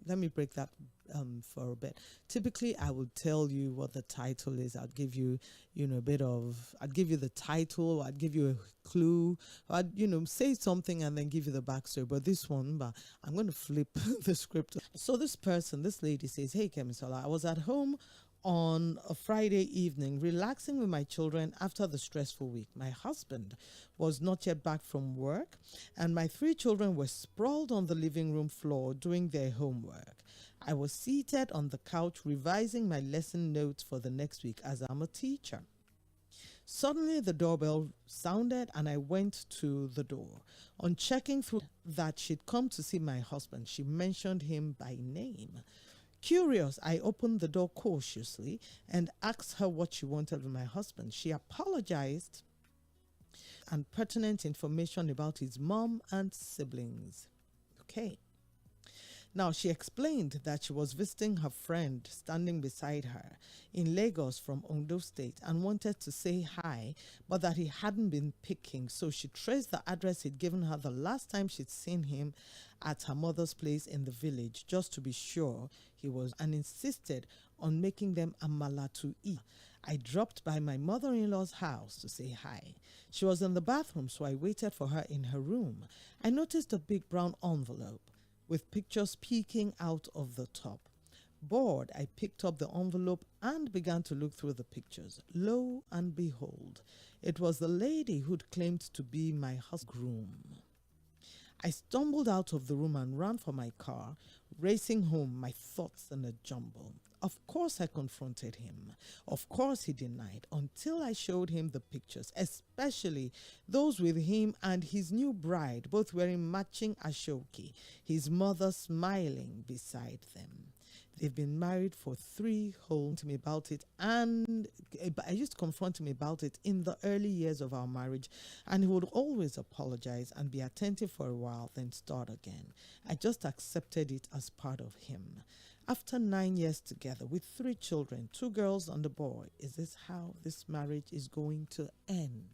let me break that for a bit. Typically, I would tell you what the title is. I'd give you, I'd give you the title, I'd give you a clue, I'd, say something and then give you the backstory. But this one, I'm going to flip the script. So this lady says, "Hey, Kemisola, I was at home on a Friday evening, relaxing with my children after the stressful week. My husband was not yet back from work, and my 3 children were sprawled on the living room floor doing their homework. I was seated on the couch revising my lesson notes for the next week, as I'm a teacher. Suddenly the doorbell sounded and I went to the door. On checking through that she'd come to see my husband, she mentioned him by name. Curious, I opened the door cautiously and asked her what she wanted with my husband. She apologized and pertinent information about his mom and siblings." Okay. Now, she explained that she was visiting her friend standing beside her in Lagos from Ondo State and wanted to say hi, but that he hadn't been picking. So she traced the address he'd given her the last time she'd seen him at her mother's place in the village, just to be sure he was, and insisted on making them amala to eat. I dropped by my mother-in-law's house to say hi. She was in the bathroom, so I waited for her in her room. I noticed a big brown envelope with pictures peeking out of the top. Bored, I picked up the envelope and began to look through the pictures. Lo and behold, it was the lady who'd claimed to be my husband's groom. I stumbled out of the room and ran for my car, racing home, my thoughts in a jumble. Of course I confronted him. Of course he denied, until I showed him the pictures, especially those with him and his new bride, both wearing matching ashoke, his mother smiling beside them. They've been married for 3 whole to me about it, and I used to confront him about it in the early years of our marriage, and he would always apologize and be attentive for a while, then start again. I just accepted it as part of him. After 9 years together with 3 children, 2 girls and a boy, is this how this marriage is going to end?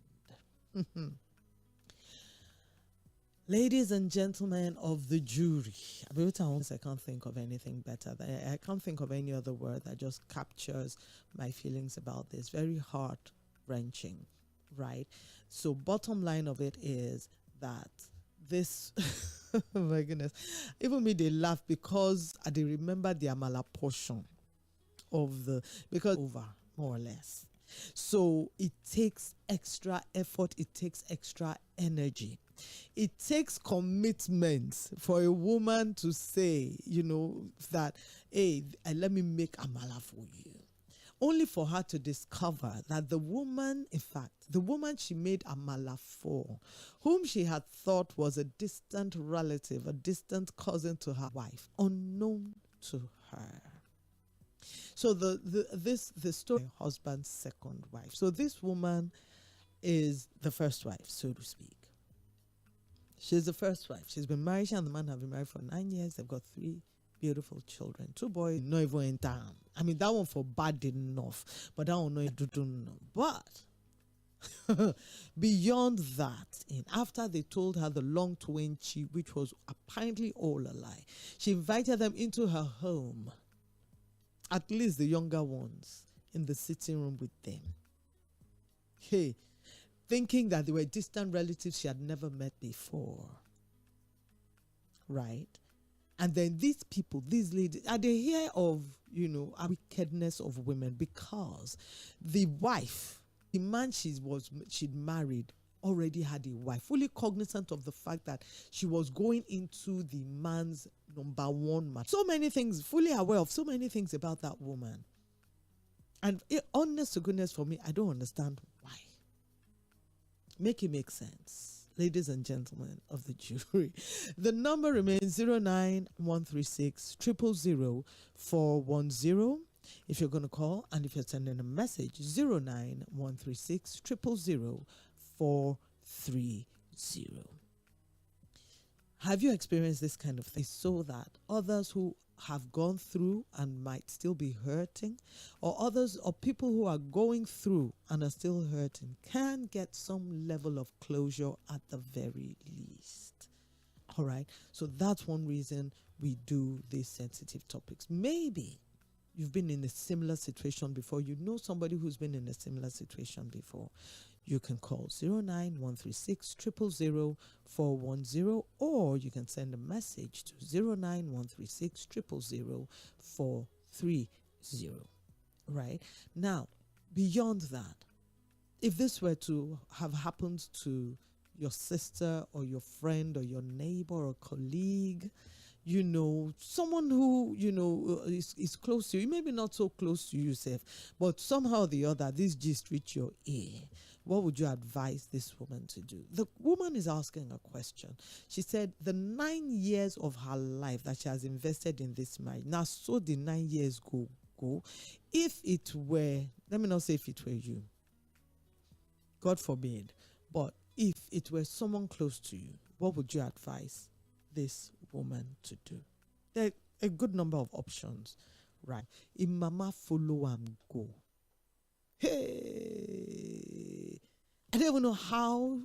Ladies and gentlemen of the jury, I can't think of anything better. I can't think of any other word that just captures my feelings about this. Very heart-wrenching, right? So bottom line of it is that this, oh my goodness, even me, they laugh because they remember the amala portion of because over, more or less. So it takes extra effort, it takes extra energy. It takes commitment for a woman to say, that, hey, let me make amala for you. Only for her to discover that the woman, in fact, the woman she made amala for, whom she had thought was a distant relative, a distant cousin to her wife, unknown to her. So the story of her husband's second wife. So this woman is the first wife, so to speak. She's the first wife. She's been married. She and the man have been married for 9 years. They've got 3 beautiful children. 2 boys, not even in town. I mean, that one for bad enough, but that one no. But beyond that, after they told her the Lᴏᴠᴇ, which was apparently all a lie, she invited them into her home, at least the younger ones, in the sitting room with them. Hey, thinking that they were distant relatives she had never met before. Right? And then these people, these ladies, are they hear of, a wickedness of women, because the wife, the man she'd married, already had a wife, fully cognizant of the fact that she was going into the man's number 1 match. So many things, fully aware of so many things about that woman. And honest to goodness, for me, I don't understand why. Make it make sense, ladies and gentlemen of the jury. The number remains 09136 000 410 if you're going to call, and if you're sending a message, 09136 000 430. Have you experienced this kind of thing, so that others who have gone through and might still be hurting, or others or people who are going through and are still hurting, can get some level of closure at the very least? All right. So that's one reason we do these sensitive topics. Maybe you've been in a similar situation before. You know somebody who's been in a similar situation before. You can call 09136 000 410, or you can send a message to 09136 000 430. Right? Now, beyond that, if this were to have happened to your sister or your friend or your neighbor or colleague, you know, someone who, you know, is close to you, maybe not so close to yourself, but somehow or the other, this gist reach your ear, what would you advise this woman to do? The woman is asking a question. She said the 9 years of her life that she has invested in this marriage, now so the 9 years go. If it were, let me not say if it were you, God forbid, but if it were someone close to you, what would you advise this woman to do? There are a good number of options, right? If mama follow and go, hey, I don't even know how.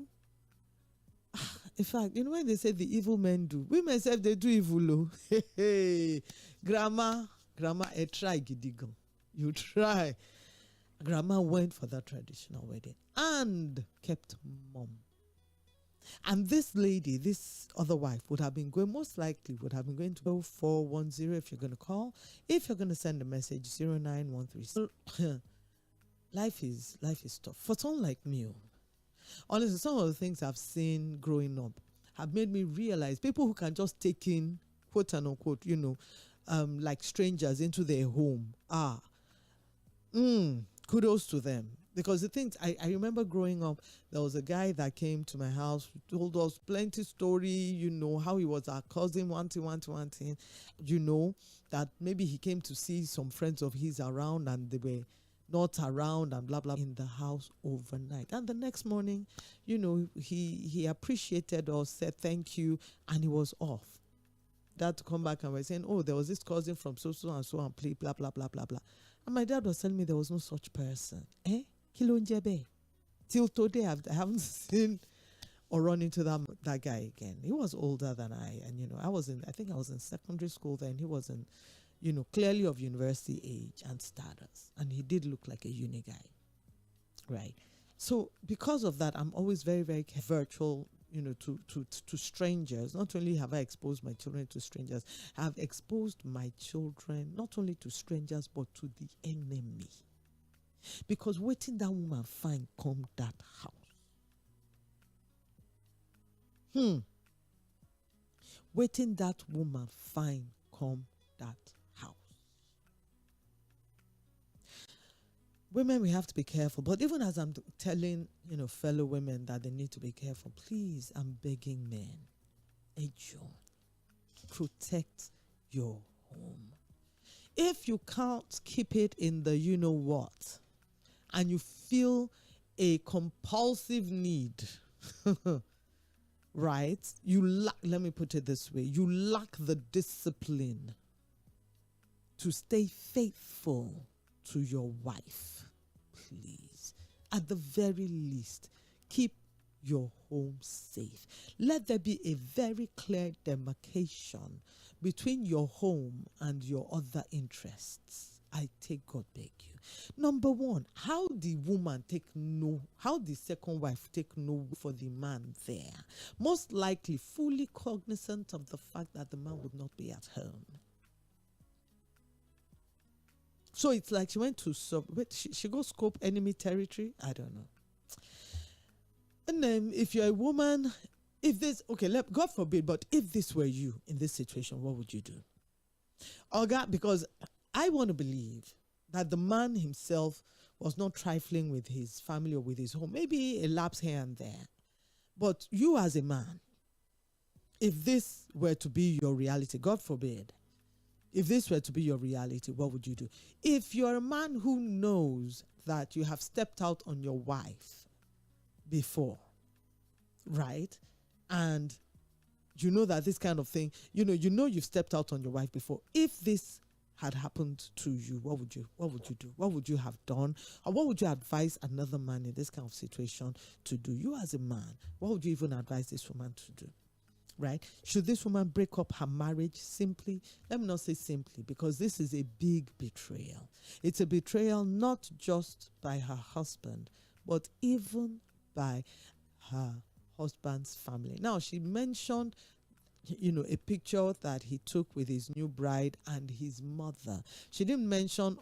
In fact, you know when they say the evil men do, women say they do evil. Hey, grandma, try gidigan. You try. Grandma went for that traditional wedding and kept mum. And this lady, this other wife, would have been going, most likely would have been going to 0410 if you're going to call. If you're going to send a message, 0913. Life is tough. For someone like me, honestly, some of the things I've seen growing up have made me realize people who can just take in, quote and unquote, you know, like strangers into their home. Kudos to them. Because the things, I remember growing up, there was a guy that came to my house, told us plenty story, you know, how he was our cousin, one thing, you know, that maybe he came to see some friends of his around and they were not around and blah, blah, in the house overnight. And the next morning, you know, he appreciated us, said thank you, and he was off. Dad to come back and we're saying, oh, there was this cousin from so and so and play, blah, blah, blah, blah, blah. And my dad was telling me there was no such person. Lᴏᴠᴇ. Till today, I haven't seen or run into that guy again. He was older than I, and, you know, I think I was in secondary school then. He was in, you know, clearly of university age and status. And he did look like a uni guy, right? So because of that, I'm always very, very virtual, you know, to strangers. Not only have I exposed my children to strangers, I have exposed my children not only to strangers, but to the enemy. Because waiting that woman find come that house. Waiting that woman find come that house. Women, we have to be careful. But even as I'm telling, you know, fellow women that they need to be careful, please, I'm begging men, Ejo, protect your home. If you can't keep it in the you know what, and you feel a compulsive need, right? Let me put it this way, you lack the discipline to stay faithful to your wife. Please, at the very least, keep your home safe. Let there be a very clear demarcation between your home and your other interests. I take God beg you. Number one, how the second wife take no for the man there? Most likely fully cognizant of the fact that the man would not be at home. So it's like she went to she go scope enemy territory. I don't know. And then if you're a woman, God forbid, but if this were you in this situation, what would you do? Because I want to believe that the man himself was not trifling with his family or with his home. Maybe a lapse here and there. But you as a man, if this were to be your reality, God forbid, if this were to be your reality, what would you do? If you're a man who knows that you have stepped out on your wife before, right? And you know that this kind of thing, you know you've stepped out on your wife before. If this had happened to you, what would you do? What would you have done? Or what would you advise another man in this kind of situation to do? You as a man, what would you even advise this woman to do? right? Should this woman break up her marriage simply? Let me not say simply, because this is a big betrayal. It's a betrayal not just by her husband, but even by her husband's family. Now, she mentioned, a picture that he took with his new bride and his mother. She didn't mention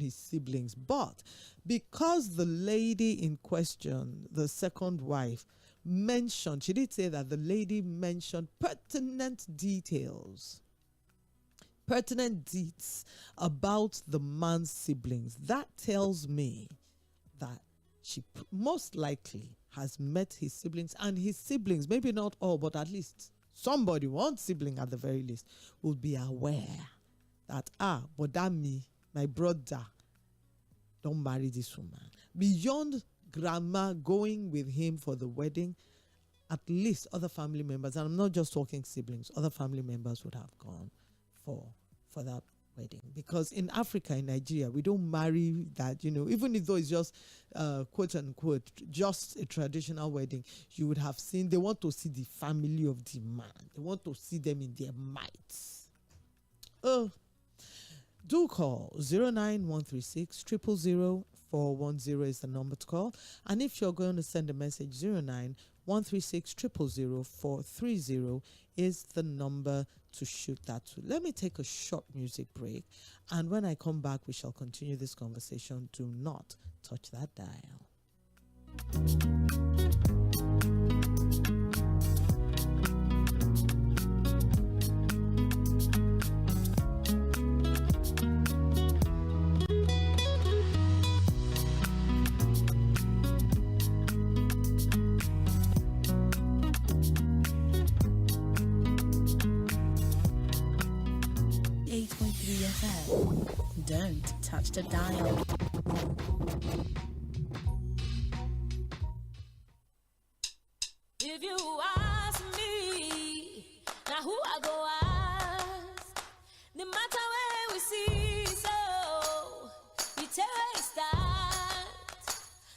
his siblings, but because the lady in question, the second wife, she did say that the lady mentioned pertinent deeds about the man's siblings. That tells me that she most likely has met his siblings, and his siblings, maybe not all, but at least somebody, one sibling at the very least, will be aware that, but that me, my brother, don't marry this woman. Beyond grandma going with him for the wedding, at least other family members, and I'm not just talking siblings, other family members would have gone for that wedding. Because in Africa, in Nigeria, we don't marry that, even if though it's just quote unquote just a traditional wedding, you would have seen, they want to see the family of the man. They want to see them in their might. Do call 09136 000 410 is the number to call. And if you're going to send a message, 09136 000 430 is the number to shoot that to. Let me take a short music break, and when I come back, we shall continue this conversation. Do not touch that dial. Don't touch the dial. If you ask me, now who I go ask? No matter where we see, so you tell where it starts.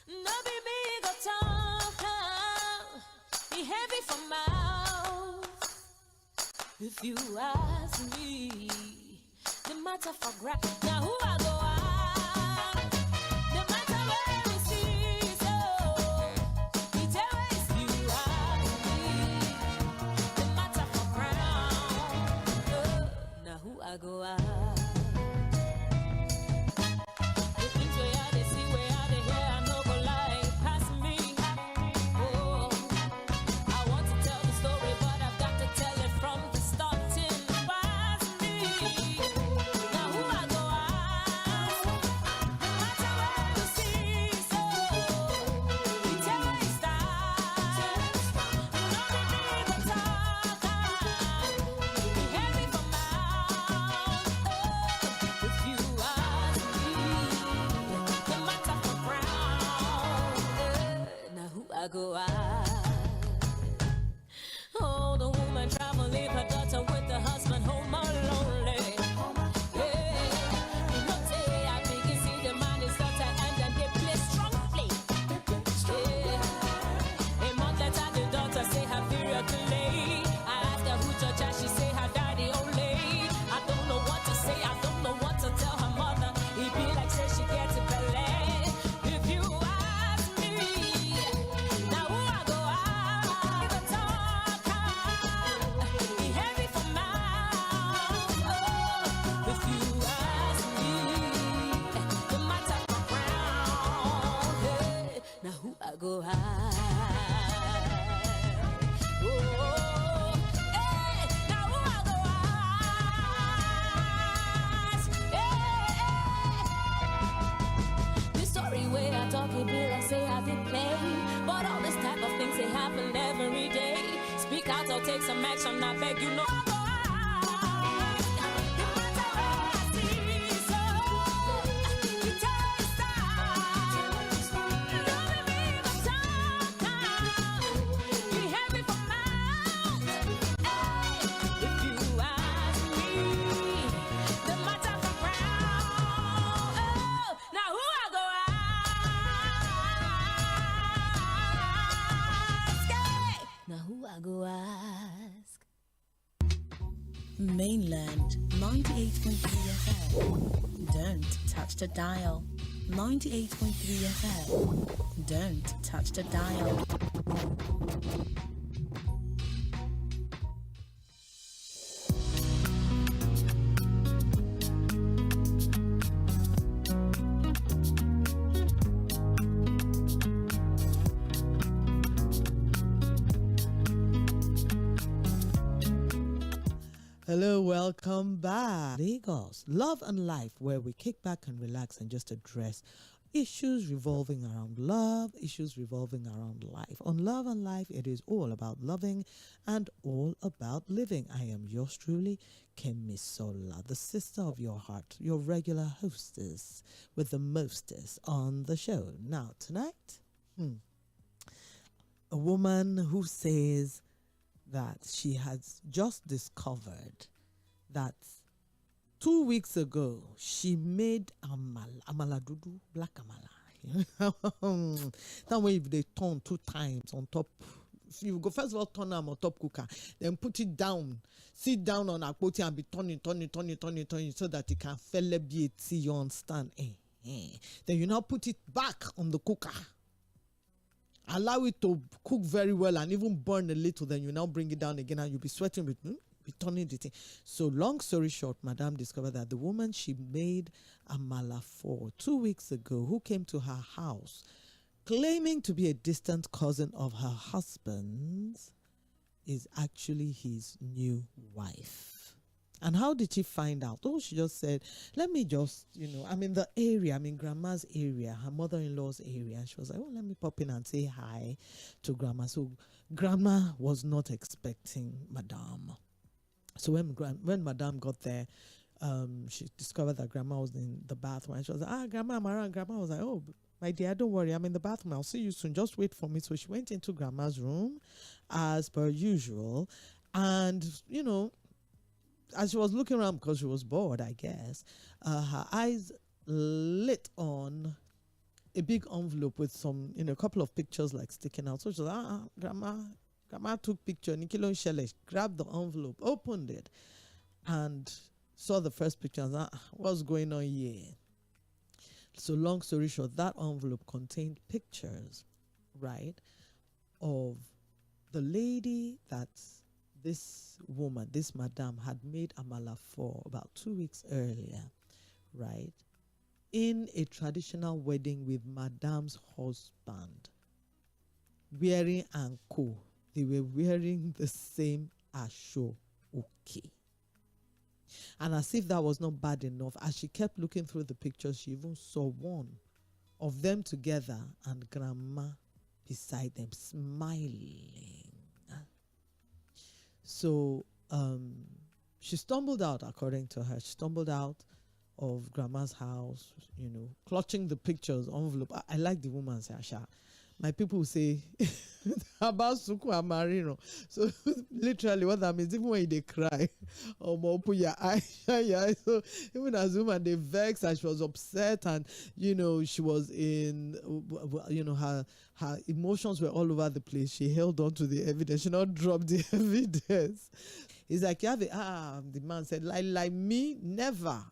No be big or talk, be heavy for mouth. If you ask me, the matter for grab. Now who I go ask? The matter where we see, so we tell us you ask me. The matter for ground. Now who I go ask? The things where I they see, where I they hear, I no go lie past me. Oh, I want to tell the story, but I've got to tell it from the starting. Past me. Now who I go ask? No matter where we see, so we tell where it starts. No be big or talk, be heavy for mouth. If you ask me, the matter for ground. Now who I go ask? Oh, the woman travel, leave her daughter with the husband home alone. Hey, you know say I think you see the man is daughter and then they play strongly. A month later the daughter say her period delay. I asked her who judge her, she say her daddy only. I don't know what to say, I don't know what to tell her mother. It be like say she gets a belay. If you ask me, now who I go ask? The talker, be heavy for mouth. Oh, if you ask me, the matter for ground. Hey, now who I go ask? Oh, hey, now who I go ask? Hey, this story where I talk it be like say I did play, but all this type of things they happen every day. Speak out or take some action, I beg you no. Now who I go ask? Mainland 98.3 FM. Don't touch the dial. 98.3 FM. Don't touch the dial. Hello, welcome back. Lagos, Love and Life, where we kick back and relax and just address issues revolving around love, issues revolving around life. On Love and Life, it is all about loving and all about living. I am yours truly, Kemisola, the sister of your heart, your regular hostess with the mostest on the show. Now, tonight, a woman who says that she has just discovered that 2 weeks ago she made amala dudu, black amala. That way, if they turn 2 times on top, you go first of all turn them on top cooker, then put it down, sit down on a potty and be turning so that it can felle be you understand. Then you now put it back on the cooker. Allow it to cook very well and even burn a little. Then you now bring it down again and you'll be sweating with be turning the thing. So long story short, Madame discovered that the woman she made amala for 2 weeks ago, who came to her house claiming to be a distant cousin of her husband's, is actually his new wife. And how did she find out? Oh, she just said, let me just, I'm in the area, I'm in grandma's area, her mother-in-law's area. And she was like, oh, let me pop in and say hi to grandma. So grandma was not expecting Madame. So when Madame got there, she discovered that grandma was in the bathroom. And she was like, grandma, I'm around. Grandma was like, oh, my dear, don't worry, I'm in the bathroom. I'll see you soon. Just wait for me. So she went into grandma's room as per usual. And, as she was looking around because she was bored, I guess, her eyes lit on a big envelope with some, a couple of pictures like sticking out. So she was like, grandma took picture. Nikilo Shele grabbed the envelope, opened it, and saw the first picture. And said, what's going on here? So long story short, that envelope contained pictures, right, of the lady that this woman, this madam, had made amala for about 2 weeks earlier, right, in a traditional wedding with madam's husband, wearing anko. They were wearing the same asho. Okay. And as if that was not bad enough, as she kept looking through the pictures, she even saw one of them together and grandma beside them smiling. So she stumbled out, according to her. She stumbled out of grandma's house, clutching the pictures, envelope. I like the woman's Asha. My people say about Suku Amarino. So literally what that means, even when they cry, or put your eye, so even as woman they vex and she was upset and she was in her emotions were all over the place. She held on to the evidence. She not dropped the evidence. It's like you have the man said, like me, never.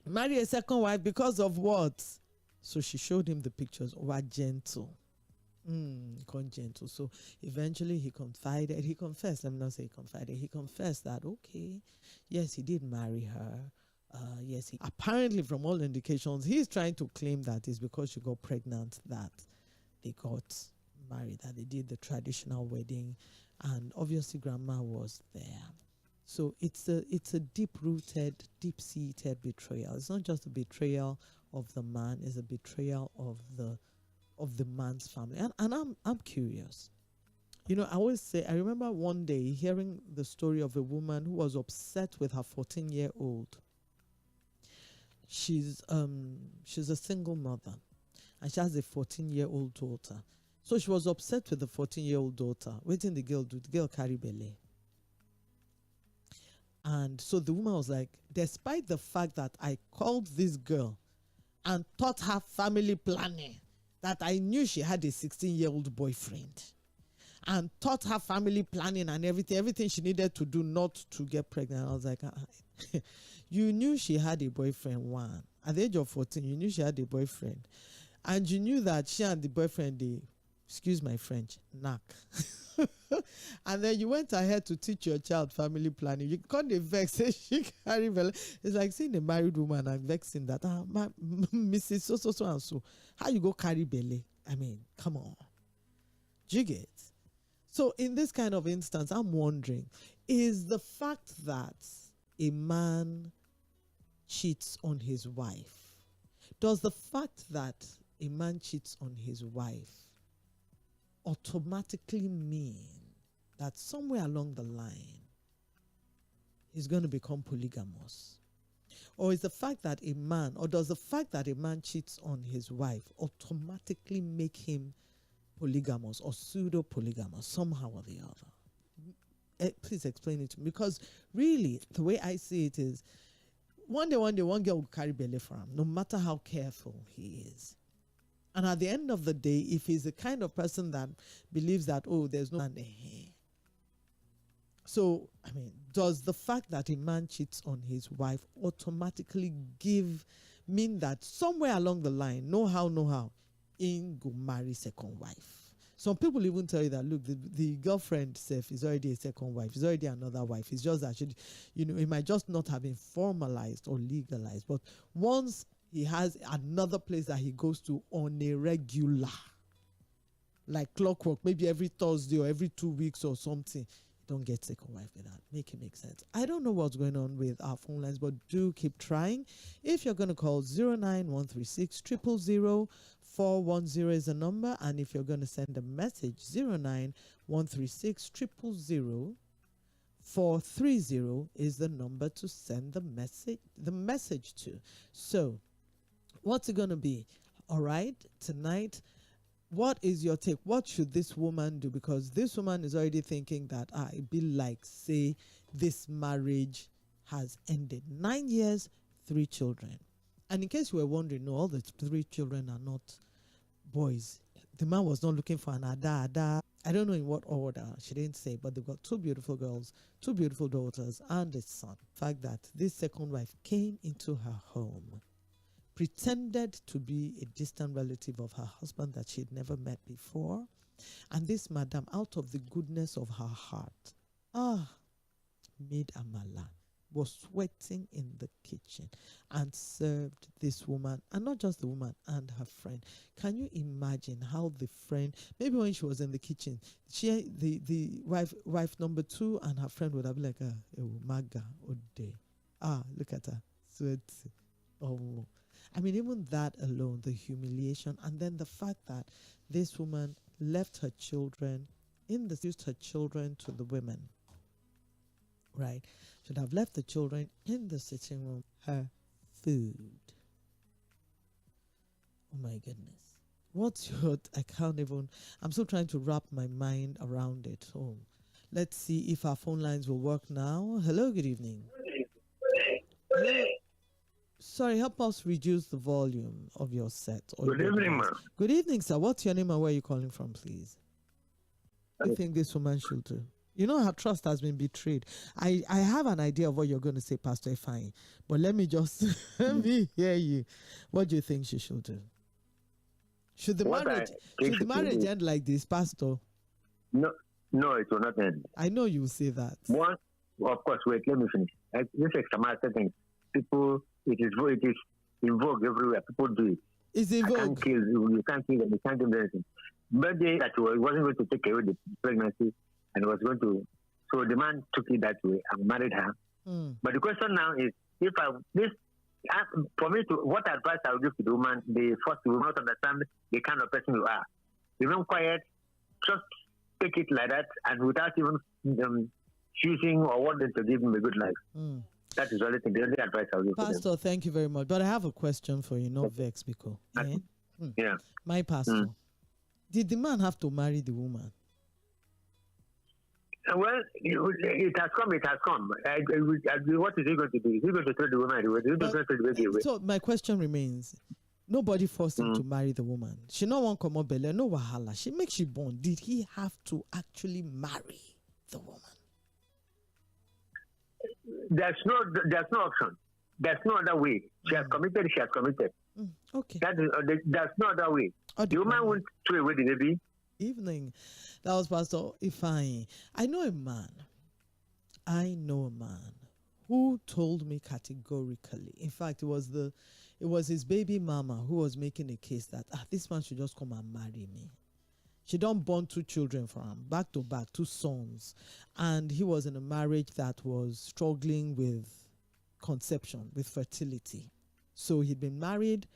Marry a second wife because of what? So she showed him the pictures. Were gentle. Gentle. So eventually he confessed. Let me not say he confided. He confessed that, okay, yes, he did marry her. Yes, apparently from all indications, he's trying to claim that it's because she got pregnant that they got married, that they did the traditional wedding. And obviously grandma was there. So it's a deep-rooted, deep-seated betrayal. It's not just a betrayal of the man, it's a betrayal of the man's family. And I'm curious. I always say, I remember one day hearing the story of a woman who was upset with her 14-year-old. She's a single mother and she has a 14-year-old daughter. So she was upset with the 14-year-old daughter. Waiting the girl do, the girl carry belly. And so the woman was like, despite the fact that I called this girl and taught her family planning, that I knew she had a 16-year-old boyfriend, and taught her family planning and everything she needed to do not to get pregnant. I was like, you knew she had a boyfriend, one. At the age of 14, you knew she had a boyfriend. And you knew that she and the boyfriend, they, excuse my French, knack. And then you went ahead to teach your child family planning. You can't vex, say she carry belly. It's like seeing a married woman and vexing that, Mrs. So and so. How you go carry belly? I mean, come on. Do you get? So in this kind of instance, I'm wondering, is the fact that a man cheats on his wife, does the fact that a man cheats on his wife automatically mean that somewhere along the line he's going to become polygamous? Or is the fact that a man, or does the fact that a man cheats on his wife automatically make him polygamous or pseudo-polygamous somehow or the other? Please explain it to me, because really the way I see it is one day one girl will carry belly for him, no matter how careful he is. And at the end of the day, if he's the kind of person that believes that, oh, there's no man there. So, I mean, does the fact that a man cheats on his wife automatically mean that somewhere along the line, no how, he go marry second wife? Some people even tell you that, look, the girlfriend self is already a second wife. It's already another wife. It's just that, it might just not have been formalized or legalized. But once he has another place that he goes to on a regular, like clockwork, maybe every Thursday or every 2 weeks or something, don't get second wife with that. Make it make sense. I don't know what's going on with our phone lines, but do keep trying. If you're going to call 09136 000 410 is the number, and if you're going to send a message, 09136 000 430 is the number to send the message to. So, what's it going to be? All right, tonight, what is your take? What should this woman do? Because this woman is already thinking that, it'd be like, say, this marriage has ended. 9 years, 3 children. And in case you were wondering, no, all the 3 children are not boys. The man was not looking for an ada. I don't know in what order, she didn't say, but they've got 2 beautiful girls, 2 beautiful daughters, and a son. The fact that this second wife came into her home, pretended to be a distant relative of her husband that she'd never met before. And this madam, out of the goodness of her heart, made amala, was sweating in the kitchen and served this woman, and not just the woman, and her friend. Can you imagine how the friend, maybe when she was in the kitchen, the wife number 2 and her friend would have been like, maga, ode. Look at her, sweating. Oh, I mean, even that alone, the humiliation, and then the fact that this woman left her children used her children to the women, right? Should have left the children in the sitting room, her food. Oh my goodness. I'm still trying to wrap my mind around it. Oh, let's see if our phone lines will work now. Hello, good evening. Hello. Sorry, help us reduce the volume of your set. Good evening, ma'am. Good evening, sir. What's your name and where are you calling from, please? What do you think this woman should do? You know her trust has been betrayed. I have an idea of what you're going to say, Pastor Ifeanyi, but let me just let me hear you. What do you think she should do? Should the marriage end like this, Pastor? No, it will not end. I know you will say that. One, of course. Wait, let me finish. This extramarital thing, people, it is in vogue everywhere. People do it. It's in vogue. You can't kill them. You can't do anything. But that he wasn't going to take away the pregnancy, and was going to. So the man took it that way and married her. But the question now is, for me, what advice I would give to the woman, the first woman to understand the kind of person you are. Remain quiet, just take it like that, and without even choosing or wanting to give him a good life. That is the only advice I would give. Pastor, thank you very much. But I have a question for you, not vex, because yeah. My pastor, did the man have to marry the woman? Well, it has come. What is he going to do? Is he going to throw the woman away? Is he going to throw the baby away? So my question remains: Nobody forced him to marry the woman. She no one come up belle, no wahala. She makes she born. Did he have to actually marry the woman? There's no option. There's no other way. She has committed. She has committed. Okay. There's no other way. The woman won't throw away the baby. Evening. That was Pastor Ifeanyi. I know a man who told me categorically. In fact, it was his baby mama who was making a case that this man should just come and marry me. She don't born 2 children for him, back to back, 2 sons. And he was in a marriage that was struggling with conception, with fertility. So he'd been married,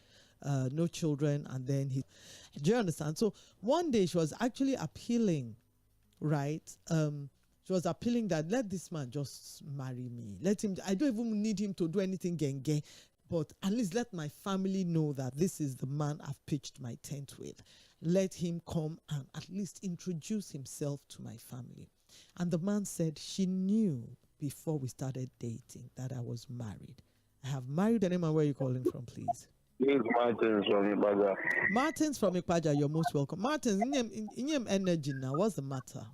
no children, and then do you understand? So one day she was actually appealing, right? She was appealing that let this man just marry me. Let him, I don't even need him to do anything genge, but at least let my family know that this is the man I've pitched my tent with. Let him come and at least introduce himself to my family. And the man said she knew before we started dating that I was married. I have married anyone. Where are you calling from, please? It's Martins from Ikpaja. Martins from Ikpaja, you're most welcome. Martins, in your energy now, what's the matter?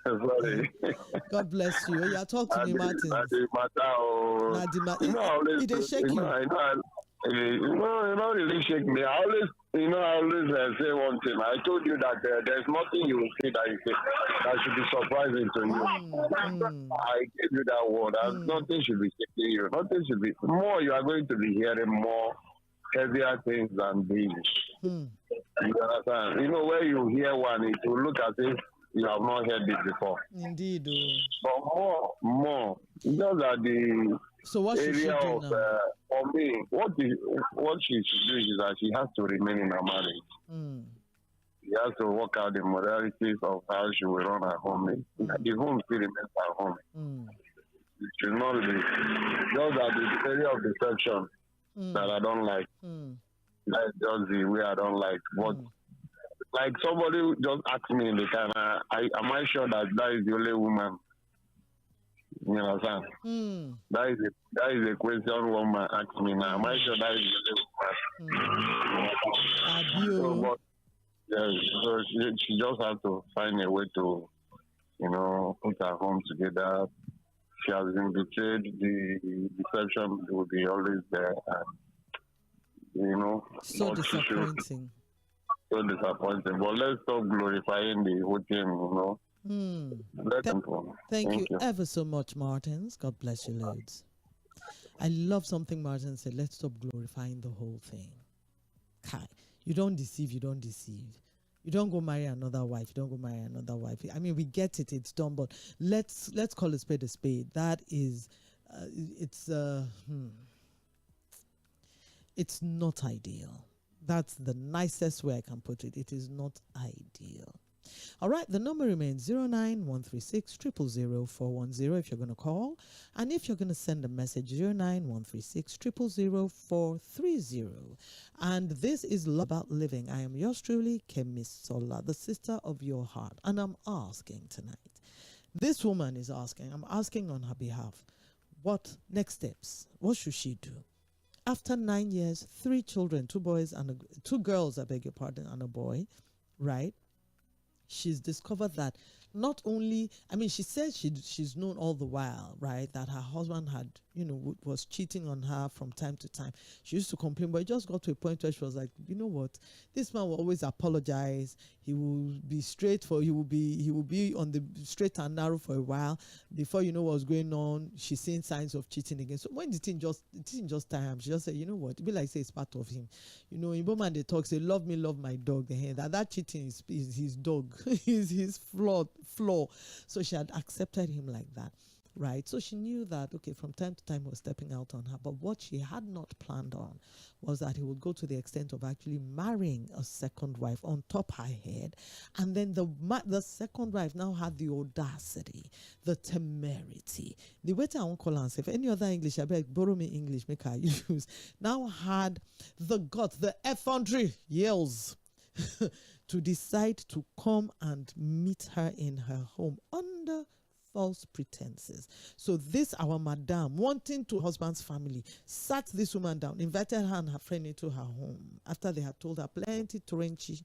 Sorry. God bless you. You are talking to me, Martins. You don't really shake me. I always say one thing. I told you that there's nothing you will say that should be surprising to you. I gave you that word. Nothing should be shaking you. Nothing should be more. You are going to be hearing more heavier things than these. You understand? Where you hear one, it will look as if you have not heard it before. Indeed. But more. Just that the area of for me, what she should do is that she has to remain in her marriage. She has to work out the modalities of how she will run her home. The home still remains her home. It should not be just that the area of deception that I don't like. That's just the way I don't like. But like somebody just asked me in the time, am I sure that is the only woman? You understand? That is a question one man asked me now. Am I sure that is the only woman? So she just has to find a way to, put her home together. She has been betrayed. The deception will be always there. And, so disappointing. So disappointing. But let's stop glorifying the whole thing, Thank you ever so much, Martins. God bless you loads. I love something Martin said. Let's stop glorifying the whole thing. Kai, you don't deceive. You don't deceive. You don't go marry another wife. You don't go marry another wife. I mean, we get it. It's done, but let's call a spade a spade. That is, it's not ideal. That's the nicest way I can put it. It is not ideal. All right, the number remains 09136 000 410 if you're going to call. And if you're going to send a message, 09136 000 430. And this is Love About Living. I am yours truly, Kemisola, the sister of your heart. And I'm asking tonight. This woman is asking, I'm asking on her behalf, what next steps? What should she do? After 9 years, 3 children, 2 boys and 2 girls, I beg your pardon, and a boy, right? She's discovered that not only, I mean, she says she's known all the while, right, that her husband had, was cheating on her from time to time. She used to complain, but it just got to a point where she was like, you know what, this man will always apologize. He will be he will be on the straight and narrow for a while. Before you know what's going on, she's seeing signs of cheating again. So when it didn't just time, she just said, you know what, it be like say it's part of him. In Bowman they talk, say, love me, love my dog. That cheating is his dog, is his flaw. So she had accepted him like that, right? So she knew that, okay, from time to time he was stepping out on her. But what she had not planned on was that he would go to the extent of actually marrying a second wife on top her head. And then the second wife now had the audacity, the temerity, the way I won't call her, if any other English, I beg, borrow me English, make her use, now had the guts, the effrontery yells to decide to come and meet her in her home under false pretenses. So this, our madam, wanting to husband's family, sat this woman down, invited her and her friend into her home after they had told her plenty Tᴜɪ̀nᴜ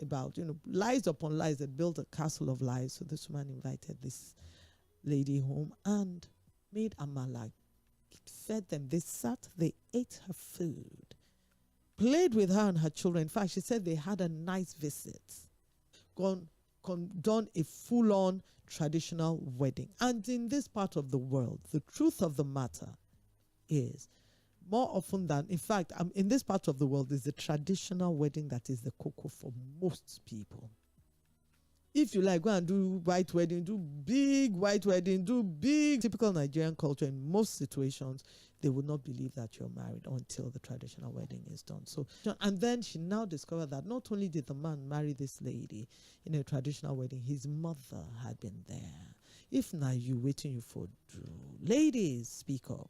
about, lies upon lies. They built a castle of lies. So this woman invited this lady home and made amala, fed them. They sat, they ate her food, played with her and her children. In fact, she said they had a nice visit, done a full-on traditional wedding. And in this part of the world, the truth of the matter is, more often than, in fact, in this part of the world, is the traditional wedding that is the cocoa for most people. If you like, go and do white wedding, do big white wedding, do big typical Nigerian culture. In most situations, they would not believe that you're married until the traditional wedding is done. So, and then she now discovered that not only did the man marry this lady in a traditional wedding, his mother had been there. If now you waiting you for do, ladies, speak up.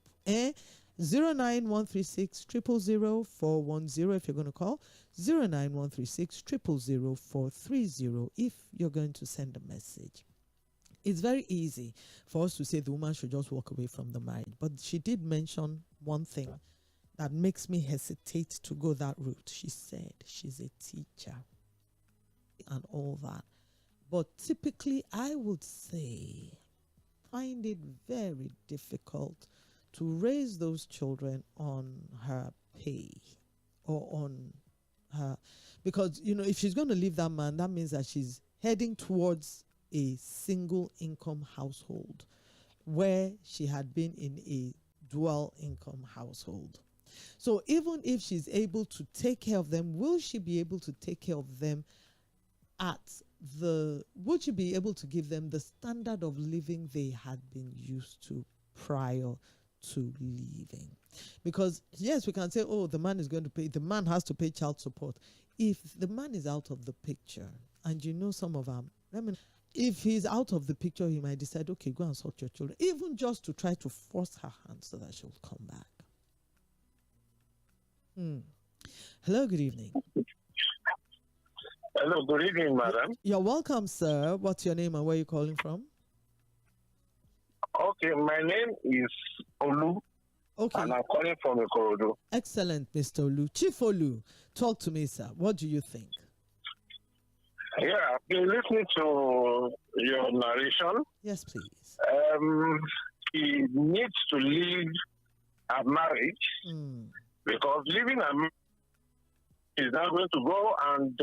09136 000 410 if you're going to call, 09136 000 430 if you're going to send a message. It's very easy for us to say the woman should just walk away from the marriage, but she did mention one thing that makes me hesitate to go that route. She said she's a teacher and all that, but typically I would say find it very difficult to raise those children on her pay or on her, because if she's going to leave that man, that means that she's heading towards a single income household where she had been in a dual income household. So even if she's able to take care of them, will she be able to take care of them would she be able to give them the standard of living they had been used to prior to leaving? Because yes, we can say, oh, the man is going to pay, the man has to pay child support. If the man is out of the picture, and some of them, if he's out of the picture, he might decide, okay, go and sort your children, even just to try to force her hand so that she'll come back. Hello, good evening. Hello, good evening, madam. You're welcome, sir. What's your name and where are you calling from? Okay, my name is Olu. Okay. And I'm calling from Ikorodu. Excellent, Mr. Olu. Chief Olu, talk to me, sir. What do you think? Yeah, I've been listening to your narration. Yes, please. He needs to leave a marriage because leaving a marriage is not going to go and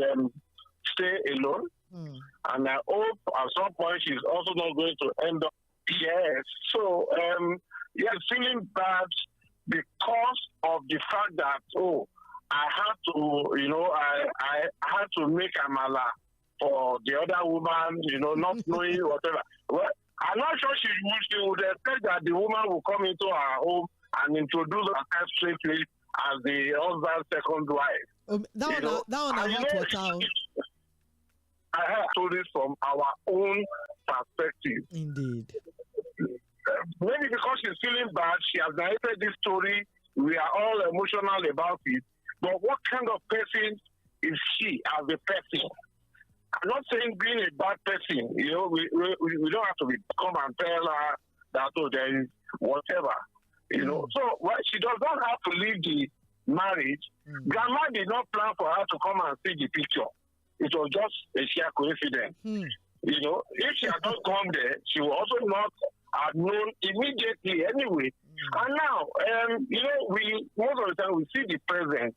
stay alone. And I hope at some point she's also not going to end up. Yes. So, feeling bad because of the fact that, I had to, I had to make amala for the other woman, not knowing whatever. Well, I'm not sure she would expect that the woman will come into her home and introduce herself straight away as the husband's second wife. That one I want to tell. I have told this from our own perspective. Indeed. Maybe because she's feeling bad, she has narrated this story. We are all emotional about it. But what kind of person is she as a person? I'm not saying being a bad person. We don't have to come and tell her that there is whatever. So she does not have to leave the marriage. Grandma did not plan for her to come and see the picture. It was just a sheer coincidence. If she had not come there, she would also not have known immediately anyway. And now, we most of the time we see the present.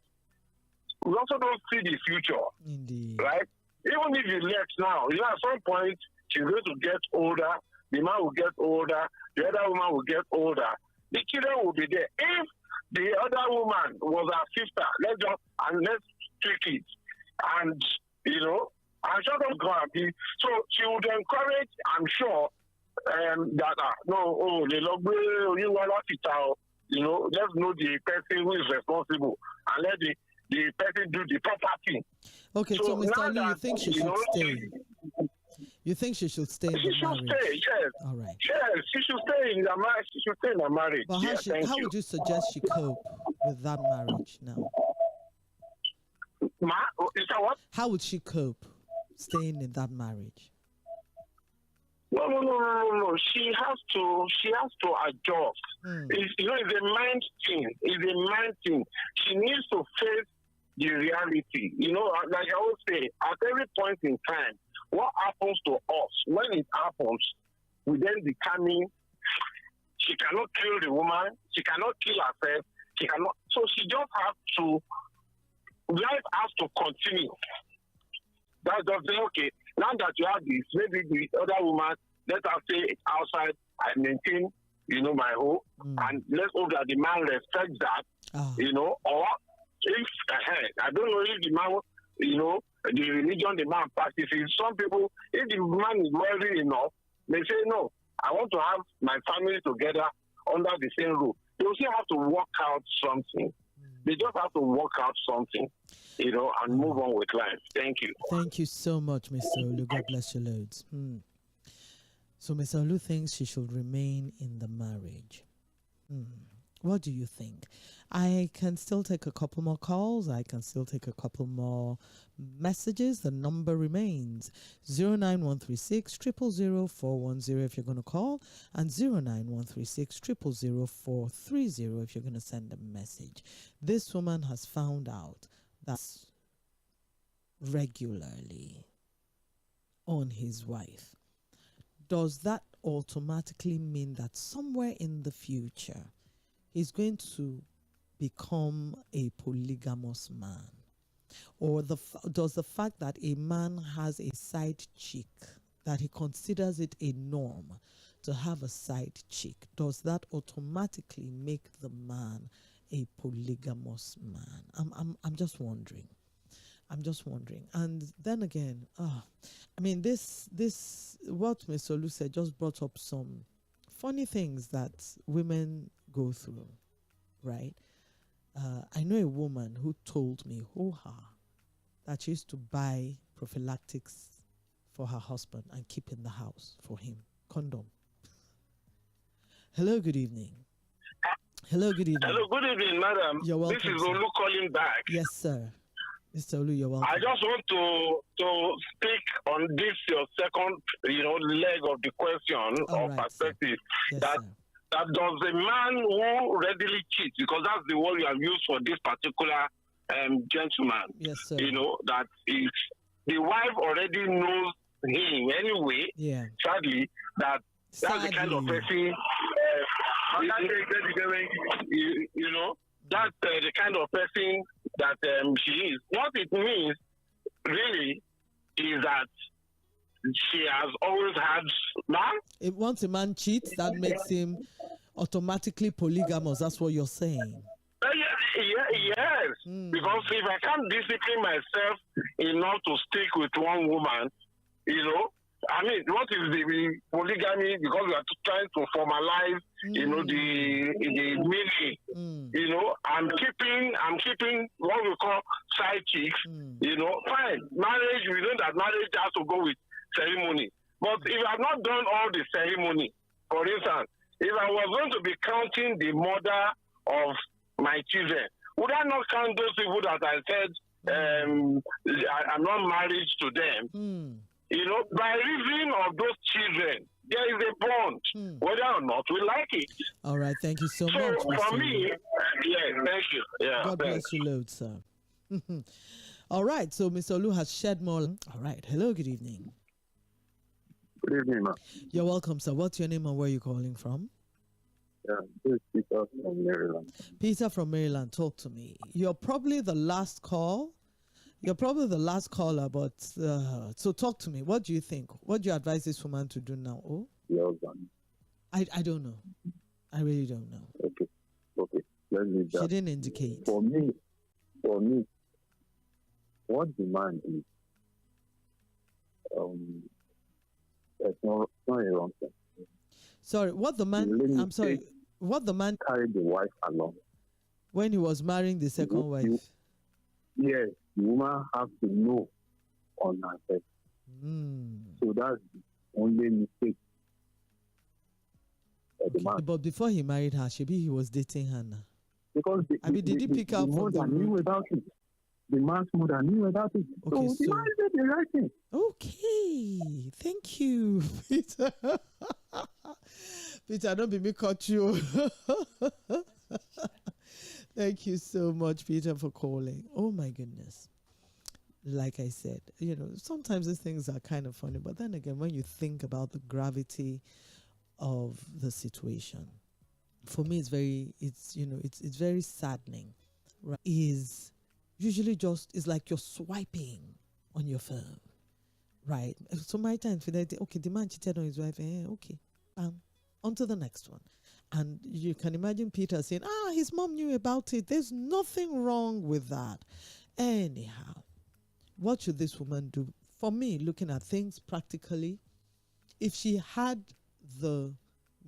We also don't see the future. Indeed. Right? Even if you left now, at some point she's going to get older, the man will get older, the other woman will get older. The children will be there. If the other woman was her sister, let's tweak it. And I'm sure don't go happy. So she would encourage, I'm sure, that let's know the person who is responsible and let the person do the proper thing. Okay, so Mr. Olu, you think she should stay? You think she should stay in the marriage? She should stay, yes. All right. Yes, she should stay in the marriage. She should stay in the marriage. But how would you suggest she cope with that marriage now? Is that what? How would she cope staying in that marriage? No. She has to adjust. It's a mind thing. It's a mind thing. She needs to face the reality. Like I always say, at every point in time, what happens to us, when it happens, we then determine she cannot kill the woman, she cannot kill herself, she cannot. So she just has to, life has to continue. That's just saying, okay, now that you have this, maybe the other woman, let us say outside, I maintain, my home, and let's hope that the man respects that, or if, I don't know if the man, the religion the man practices. Some people, if the man is wealthy enough, they say, no, I want to have my family together under the same roof. They will still have to work out something. They just have to work out something, and move on with life. Thank you. Thank you so much, Mr. Olu. God bless you loads. So Mr. Olu thinks she should remain in the marriage. What do you think? I can still take a couple more calls. I can still take a couple more messages. The number remains 09136 000 410 if you're going to call, and 09136 000 430 if you're going to send a message. This woman has found out that regularly on his wife. Does that automatically mean that somewhere in the future he's going to become a polygamous man? Or does the fact that a man has a side chick, that he considers it a norm to have a side chick, does that automatically make the man a polygamous man? I'm just wondering. And then again, this what Mr. Olu said just brought up some funny things that women go through, right? I know a woman who told me, that she used to buy prophylactics for her husband and keep in the house for him. Condom. Hello, good evening. Hello, good evening. Hello, good evening, madam. You're welcome. This is Olu calling back. Yes, sir. Mr. Olu, you're welcome. I just want to speak on this, your second, leg of the question or perspective. Yes, that does a man who readily cheats, because that's the word you have used for this particular gentleman. Yes, sir. That if the wife already knows him anyway, sadly, that's the kind of person, that's the kind of person that she is. What it means, really, is that she has always had man. If once a man cheats, that makes him automatically polygamous. That's what you're saying. Yes. Because if I can't discipline myself enough to stick with one woman, what is the polygamy? Because we are trying to formalize, the meaning. I'm keeping what we call side chicks. Fine. Marriage, we know that marriage has to go with ceremony. But if I've not done all the ceremony, for instance, if I was going to be counting the mother of my children, would I not count those people that I said I'm not married to them? By reason of those children, there is a bond, whether or not we like it. All right, thank you so much. So for me, thank you. Yeah, God bless you loads, sir. All right, so Mr. Olu has shared more. All right, hello, good evening. Good evening, ma'am. You're welcome, sir. What's your name and where are you calling from? This is Peter from Maryland. Peter from Maryland, talk to me. You're probably the last call. You're probably the last caller, but so talk to me. What do you think? What do you advise this woman to do now? Oh, I don't know. I really don't know. Okay. Let's leave that. She didn't indicate. For me, what the man is, it's not a wrong thing. Sorry, what the man? I'm sorry. What the man carried the wife along when he was marrying the second wife? Yes, the woman has to know on herself. So that's the only mistake. But before he married her, maybe he was dating her now. Because did he pick up from the knew about it. the man's mother knew about it. Okay, so the man did the right thing. Okay, thank you, Peter. Peter, don't be me caught you. Thank you so much, Peter, for calling. Oh my goodness. Like I said, sometimes these things are kind of funny, but then again, when you think about the gravity of the situation, for me, it's very saddening. Right? Is usually it's like you're swiping on your phone, right? So my time fidelity, okay, the man cheated on his wife, okay, on to the next one. And you can imagine Peter saying, his mom knew about it. There's nothing wrong with that. Anyhow, what should this woman do? For me, looking at things practically, if she had the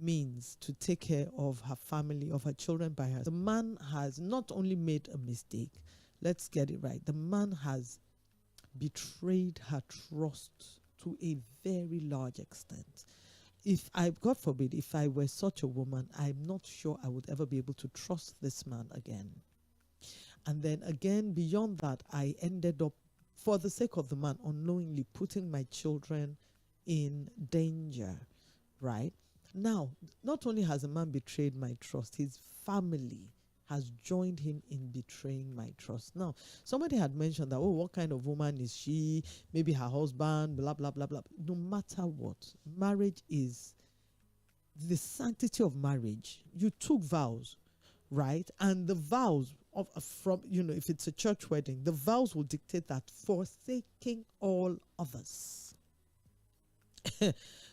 means to take care of her family, of her children by her, the man has not only made a mistake, let's get it right, the man has betrayed her trust to a very large extent. God forbid, if I were such a woman, I'm not sure I would ever be able to trust this man again. And then again, beyond that, I ended up, for the sake of the man, unknowingly putting my children in danger, right? Now, not only has a man betrayed my trust, his family has joined him in betraying my trust. Now, somebody had mentioned that, what kind of woman is she? Maybe her husband, blah, blah, blah, blah. No matter what, marriage is the sanctity of marriage. You took vows, right? And the vows if it's a church wedding, the vows will dictate that forsaking all others.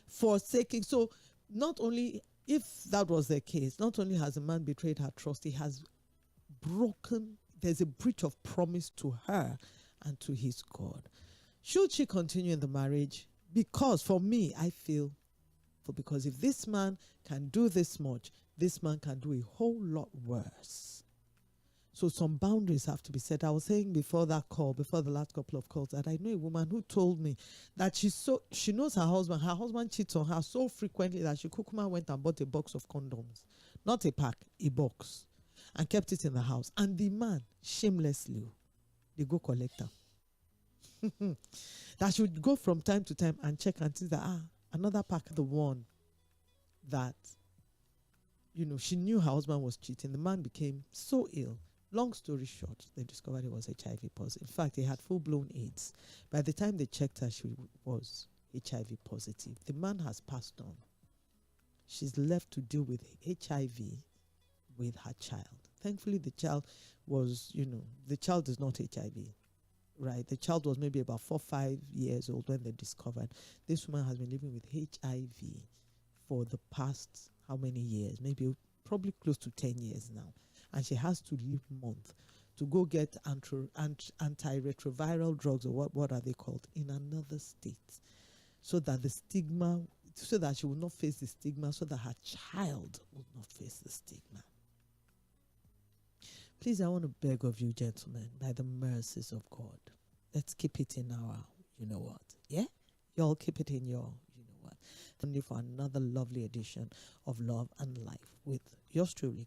Forsaking. So not only, if that was the case, not only has a man betrayed her trust, he has there's a breach of promise to her and to his God. Should she continue in the marriage? Because for me, I feel, because if this man can do this much, this man can do a whole lot worse. So some boundaries have to be set. I was saying before the last couple of calls, that I know a woman who told me that she knows her husband cheats on her so frequently that she went and bought a box of condoms. Not a pack, a box. And kept it in the house. And the man, shamelessly, they go collect her. That she would go from time to time and check and see that, another pack, the one that, she knew her husband was cheating. The man became so ill. Long story short, they discovered he was HIV positive. In fact, he had full-blown AIDS. By the time they checked her, she was HIV positive. The man has passed on. She's left to deal with HIV with her child. Thankfully, the child was, the child is not HIV, right? The child was maybe about 4 or 5 years old when they discovered. This woman has been living with HIV for the past, how many years? Probably close to 10 years now. And she has to leave month to go get antiretroviral drugs, or what are they called, in another state, so that she will not face the stigma, so that her child will not face the stigma. Please, I want to beg of you, gentlemen, by the mercies of God, let's keep it in our, yeah? Y'all keep it in your, Only for another lovely edition of Love and Life with yours truly,